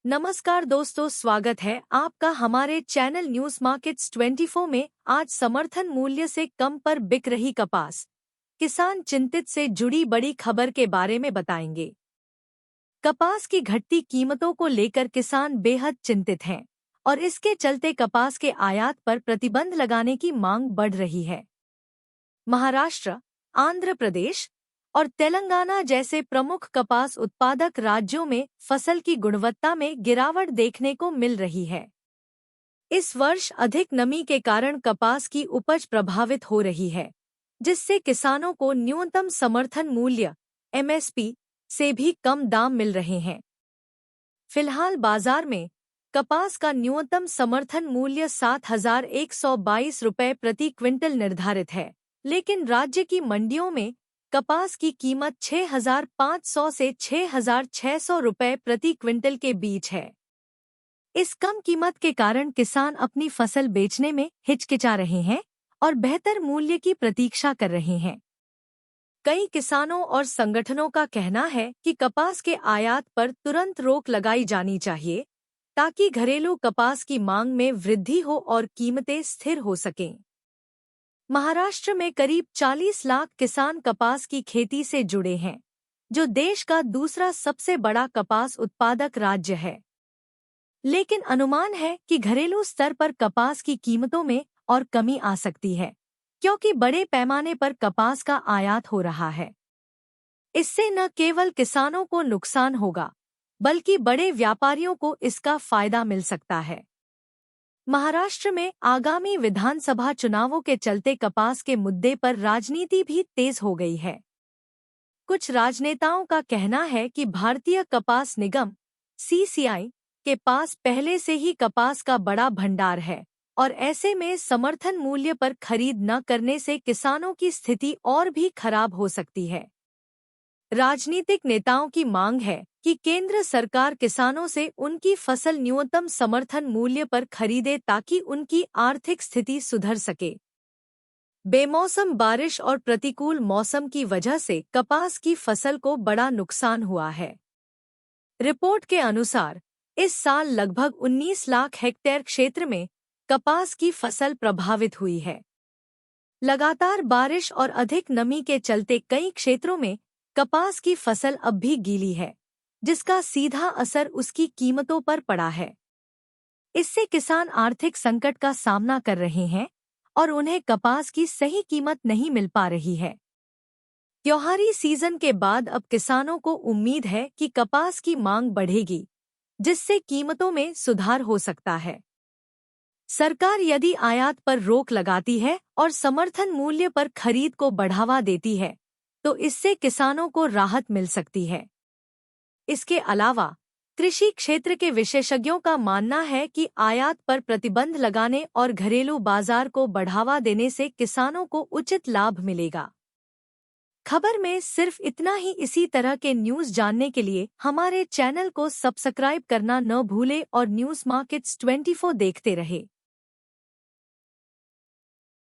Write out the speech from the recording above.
नमस्कार दोस्तों, स्वागत है आपका हमारे चैनल न्यूज मार्केट्स 24 में। आज समर्थन मूल्य से कम पर बिक रही कपास, किसान चिंतित से जुड़ी बड़ी खबर के बारे में बताएंगे। कपास की घटती कीमतों को लेकर किसान बेहद चिंतित हैं और इसके चलते कपास के आयात पर प्रतिबंध लगाने की मांग बढ़ रही है। महाराष्ट्र, आंध्र प्रदेश और तेलंगाना जैसे प्रमुख कपास उत्पादक राज्यों में फसल की गुणवत्ता में गिरावट देखने को मिल रही है। इस वर्ष अधिक नमी के कारण कपास की उपज प्रभावित हो रही है, जिससे किसानों को न्यूनतम समर्थन मूल्य (एमएसपी) से भी कम दाम मिल रहे हैं। फिलहाल बाजार में कपास का न्यूनतम समर्थन मूल्य 7,122 रुपये प्रति क्विंटल निर्धारित है, लेकिन राज्य की मंडियों में कपास की कीमत 6,500 से 6,600 रुपये प्रति क्विंटल के बीच है। इस कम कीमत के कारण किसान अपनी फसल बेचने में हिचकिचा रहे हैं और बेहतर मूल्य की प्रतीक्षा कर रहे हैं। कई किसानों और संगठनों का कहना है कि कपास के आयात पर तुरंत रोक लगाई जानी चाहिए, ताकि घरेलू कपास की मांग में वृद्धि हो और कीमतें स्थिर हो सकें। महाराष्ट्र में करीब 40 लाख किसान कपास की खेती से जुड़े हैं, जो देश का दूसरा सबसे बड़ा कपास उत्पादक राज्य है। लेकिन अनुमान है कि घरेलू स्तर पर कपास की कीमतों में और कमी आ सकती है, क्योंकि बड़े पैमाने पर कपास का आयात हो रहा है। इससे न केवल किसानों को नुकसान होगा, बल्कि बड़े व्यापारियों को इसका फायदा मिल सकता है। महाराष्ट्र में आगामी विधानसभा चुनावों के चलते कपास के मुद्दे पर राजनीति भी तेज हो गई है। कुछ राजनेताओं का कहना है कि भारतीय कपास निगम (सीसीआई) के पास पहले से ही कपास का बड़ा भंडार है और ऐसे में समर्थन मूल्य पर खरीद न करने से किसानों की स्थिति और भी खराब हो सकती है। राजनीतिक नेताओं की मांग है कि केंद्र सरकार किसानों से उनकी फसल न्यूनतम समर्थन मूल्य पर खरीदे, ताकि उनकी आर्थिक स्थिति सुधर सके। बेमौसम बारिश और प्रतिकूल मौसम की वजह से कपास की फसल को बड़ा नुकसान हुआ है। रिपोर्ट के अनुसार इस साल लगभग 19 लाख हेक्टेयर क्षेत्र में कपास की फसल प्रभावित हुई है। लगातार बारिश और अधिक नमी के चलते कई क्षेत्रों में कपास की फसल अब भी गीली है, जिसका सीधा असर उसकी कीमतों पर पड़ा है। इससे किसान आर्थिक संकट का सामना कर रहे हैं और उन्हें कपास की सही कीमत नहीं मिल पा रही है। त्योहारी सीजन के बाद अब किसानों को उम्मीद है कि कपास की मांग बढ़ेगी, जिससे कीमतों में सुधार हो सकता है। सरकार यदि आयात पर रोक लगाती है और समर्थन मूल्य पर खरीद को बढ़ावा देती है, तो इससे किसानों को राहत मिल सकती है। इसके अलावा कृषि क्षेत्र के विशेषज्ञों का मानना है कि आयात पर प्रतिबंध लगाने और घरेलू बाजार को बढ़ावा देने से किसानों को उचित लाभ मिलेगा। खबर में सिर्फ इतना ही। इसी तरह के न्यूज़ जानने के लिए हमारे चैनल को सब्सक्राइब करना न भूलें और न्यूज़ मार्केट्स 24 देखते रहें।